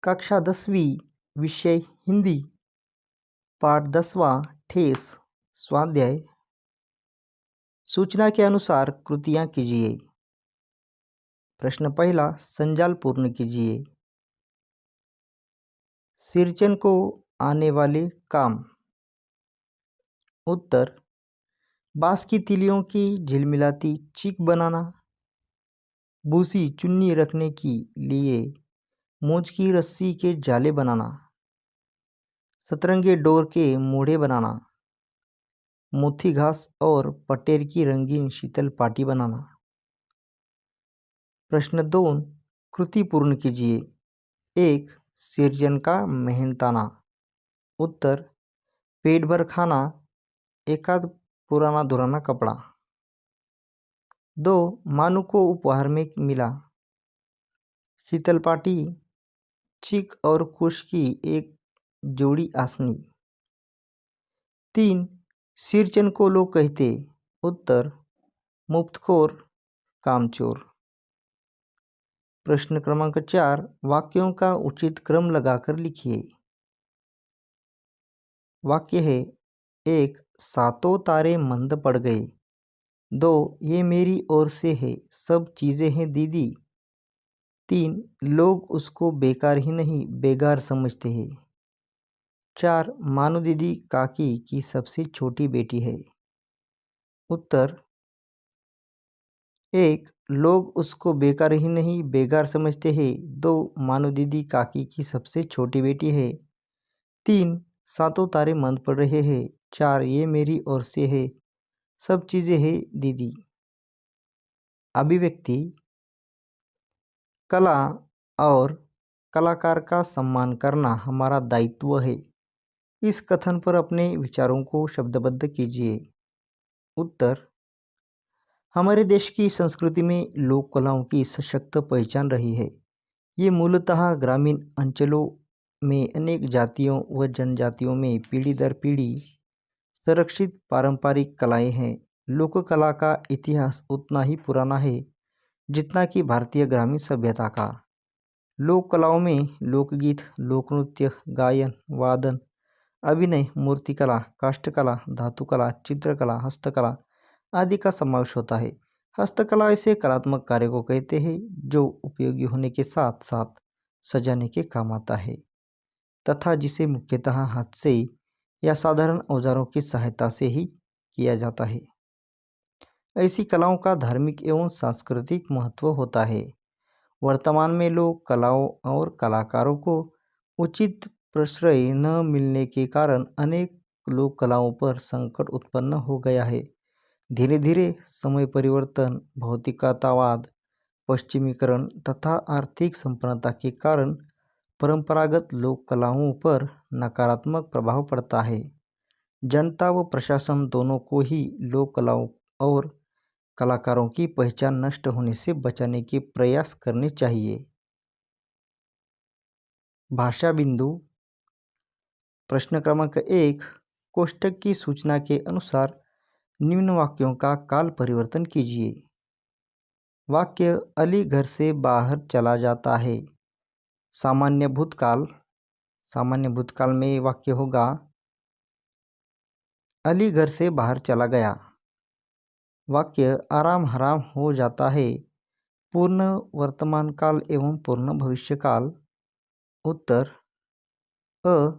कक्षा 10वीं विषय हिंदी पाठ 10वां ठेस स्वाध्याय। सूचना के अनुसार कृतियां कीजिए। प्रश्न पहला, संजाल पूर्ण कीजिए। सिरचन को आने वाले काम। उत्तर, बांस की तिलियों की झिलमिलाती चीख बनाना, भूसी चुन्नी रखने के लिए मूंछ की रस्सी के जाले बनाना, सतरंगे डोर के मोढ़े बनाना, मोथी घास और पटेर की रंगीन शीतल पाटी बनाना। प्रश्न 2, कृति पूर्ण कीजिए। 1, सिरजन का मेहनताना। उत्तर, पेट भर खाना, एकाध पुराना धुराना कपड़ा। 2, मानू को उपहार में मिला, शीतल पाटी, चीक और कुश की एक जोड़ी आसनी। 3, सिरचन को लोग कहते। उत्तर, मुफ्तखोर, कामचोर। प्रश्न क्रमांक 4, वाक्यों का उचित क्रम लगाकर लिखिए। वाक्य है, 1, सातों तारे मंद पड़ गए। 2, ये मेरी ओर से है, सब चीज़ें हैं दीदी। 3, लोग उसको बेकार ही नहीं बेगार समझते हैं। 4, मानू दीदी काकी की सबसे छोटी बेटी है। उत्तर, 1, लोग उसको बेकार ही नहीं बेगार समझते हैं। 2, मानू दीदी काकी की सबसे छोटी बेटी है। 3, सातों तारे मंद पड़ रहे हैं। 4, ये मेरी ओर से है, सब चीज़ें हैं दीदी। अभिव्यक्ति, कला और कलाकार का सम्मान करना हमारा दायित्व है। इस कथन पर अपने विचारों को शब्दबद्ध कीजिए। उत्तर, हमारे देश की संस्कृति में लोक कलाओं की सशक्त पहचान रही है। ये मूलतः ग्रामीण अंचलों में अनेक जातियों व जनजातियों में पीढ़ी दर पीढ़ी संरक्षित पारंपरिक कलाएं हैं। लोक कला का इतिहास उतना ही पुराना है जितना कि भारतीय ग्रामीण सभ्यता का। लोक कलाओं में लोकगीत, लोकनृत्य, गायन, वादन, अभिनय, मूर्तिकला, काष्ठकला, धातुकला, चित्रकला, हस्तकला आदि का समावेश होता है। हस्तकला ऐसे कलात्मक कार्य को कहते हैं जो उपयोगी होने के साथ साथ सजाने के काम आता है तथा जिसे मुख्यतः हाथ से या साधारण औजारों की सहायता से ही किया जाता है। ऐसी कलाओं का धार्मिक एवं सांस्कृतिक महत्व होता है। वर्तमान में लोग कलाओं और कलाकारों को उचित प्रश्रय न मिलने के कारण अनेक लोक कलाओं पर संकट उत्पन्न हो गया है। धीरे धीरे समय परिवर्तन, भौतिकतावाद, पश्चिमीकरण तथा आर्थिक संपन्नता के कारण परंपरागत लोक कलाओं पर नकारात्मक प्रभाव पड़ता है। जनता व प्रशासन दोनों को ही लोक कलाओं और कलाकारों की पहचान नष्ट होने से बचाने के प्रयास करने चाहिए। भाषा बिंदु। प्रश्न क्रमांक 1, कोष्टक की सूचना के अनुसार निम्न वाक्यों का काल परिवर्तन कीजिए। वाक्य, अली घर से बाहर चला जाता है। सामान्य भूतकाल। सामान्य भूतकाल में वाक्य होगा, अली घर से बाहर चला गया। वाक्य, आराम हराम हो जाता है। पूर्ण वर्तमान काल एवं पूर्ण भविष्य काल। उत्तर, अ,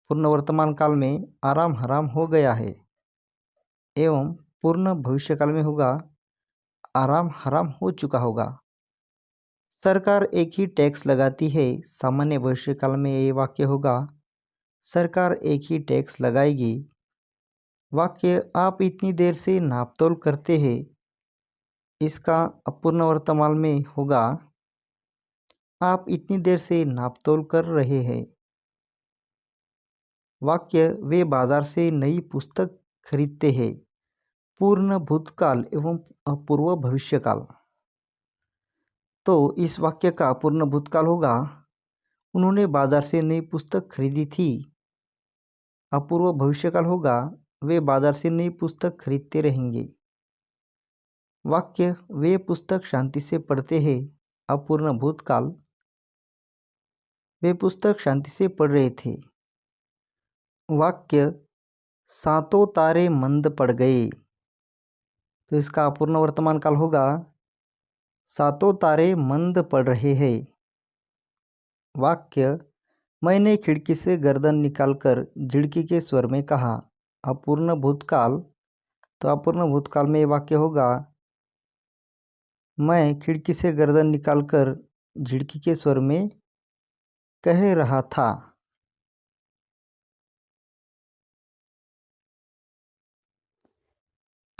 पूर्ण वर्तमान काल में आराम हराम हो गया है एवं पूर्ण भविष्य काल में होगा आराम हराम हो चुका होगा। सरकार एक ही टैक्स लगाती है। सामान्य भविष्य काल में ये वाक्य होगा, सरकार एक ही टैक्स लगाएगी। वाक्य, आप इतनी देर से नापतोल करते हैं। इसका अपूर्ण वर्तमान में होगा, आप इतनी देर से नापतोल कर रहे हैं। वाक्य, वे बाजार से नई पुस्तक खरीदते हैं। पूर्ण भूतकाल एवं अपूर्व भविष्यकाल। तो इस वाक्य का पूर्ण भूतकाल होगा, उन्होंने बाजार से नई पुस्तक खरीदी थी। अपूर्व भविष्यकाल होगा, वे बाजार से नई पुस्तक खरीदते रहेंगे। वाक्य, वे पुस्तक शांति से पढ़ते हैं। अपूर्ण भूतकाल, वे पुस्तक शांति से पढ़ रहे थे। वाक्य सातों तारे मंद पड़ गए, तो इसका अपूर्ण वर्तमान काल होगा सातों तारे मंद पड़ रहे हैं। वाक्य मैंने खिड़की से गर्दन निकालकर झिड़की के स्वर में कहा। अपूर्ण भूतकाल, तो अपूर्ण भूतकाल में वाक्य होगा मैं खिड़की से गर्दन निकालकर झिड़की के स्वर में कह रहा था।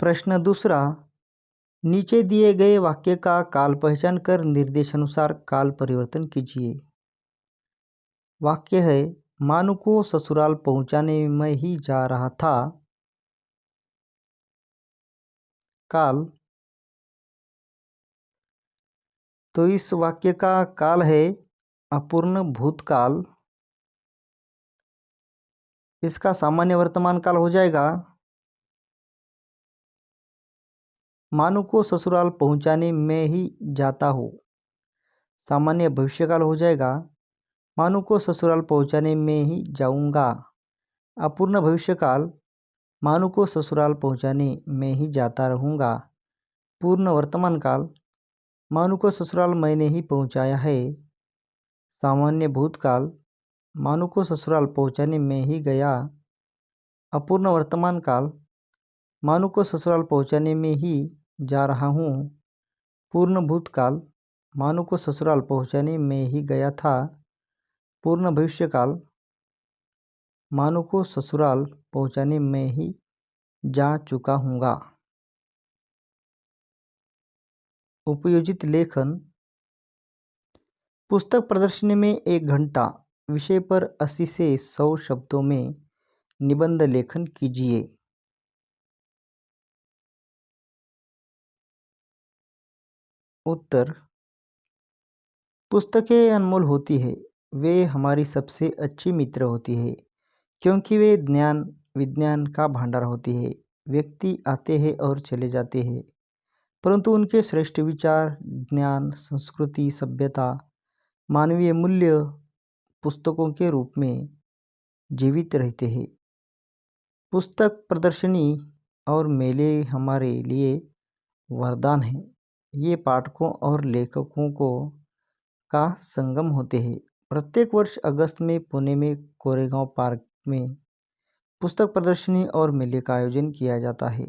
प्रश्न दूसरा, नीचे दिए गए वाक्य का काल पहचान कर निर्देशानुसार काल परिवर्तन कीजिए। वाक्य है मानू को ससुराल पहुंचाने में ही जा रहा था। काल, तो इस वाक्य का काल है अपूर्ण भूतकाल। इसका सामान्य वर्तमान काल हो जाएगा मानू को ससुराल पहुंचाने में ही जाता हो। सामान्य भविष्यकाल हो जाएगा मानू को ससुराल पहुंचाने में ही जाऊंगा। अपूर्ण भविष्यकाल मानू को ससुराल पहुंचाने में ही जाता रहूँगा। पूर्ण वर्तमान काल मानू को ससुराल मैंने ही पहुंचाया है। सामान्य भूतकाल मानू को ससुराल पहुंचाने में ही गया। अपूर्ण वर्तमान काल मानू को ससुराल पहुंचाने में ही जा रहा हूँ। पूर्ण भूतकाल मानू को ससुराल पहुंचाने में ही गया था। पूर्ण भविष्यकाल मानू को ससुराल पहुंचाने में ही जा चुका हूँगा। उपयोजित लेखन, पुस्तक प्रदर्शनी में 1 घंटा विषय पर 80 से 100 शब्दों में निबंध लेखन कीजिए। उत्तर, पुस्तकें अनमोल होती है। वे हमारी सबसे अच्छी मित्र होती है क्योंकि वे ज्ञान विज्ञान का भंडार होती है। व्यक्ति आते हैं और चले जाते हैं, परंतु उनके श्रेष्ठ विचार, ज्ञान, संस्कृति, सभ्यता, मानवीय मूल्य पुस्तकों के रूप में जीवित रहते हैं। पुस्तक प्रदर्शनी और मेले हमारे लिए वरदान है। ये पाठकों और लेखकों का संगम होते हैं। प्रत्येक वर्ष अगस्त में पुणे में कोरेगांव पार्क में पुस्तक प्रदर्शनी और मेले का आयोजन किया जाता है।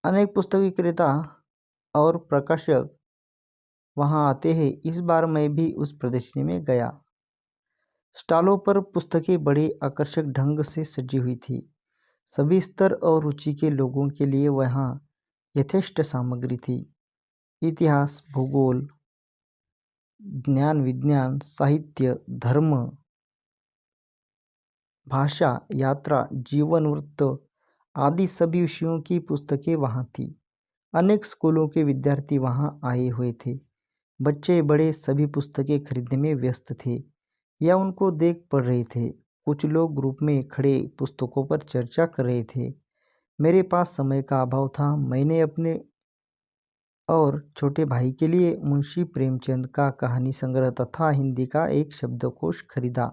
अनेक पुस्तक विक्रेता और प्रकाशक वहां आते हैं। इस बार मैं भी उस प्रदर्शनी में गया। स्टॉलों पर पुस्तकें बड़े आकर्षक ढंग से सजी हुई थी। सभी स्तर और रुचि के लोगों के लिए वहाँ यथेष्ट सामग्री थी। इतिहास, भूगोल, ज्ञान विज्ञान, साहित्य, धर्म, भाषा, यात्रा, जीवन वृत्त आदि सभी विषयों की पुस्तकें वहाँ थी। अनेक स्कूलों के विद्यार्थी वहाँ आए हुए थे। बच्चे बड़े सभी पुस्तकें खरीदने में व्यस्त थे या उनको देख पढ़ रहे थे। कुछ लोग ग्रुप में खड़े पुस्तकों पर चर्चा कर रहे थे। मेरे पास समय का अभाव था। मैंने अपने और छोटे भाई के लिए मुंशी प्रेमचंद का कहानी संग्रह तथा हिंदी का एक शब्दकोश खरीदा।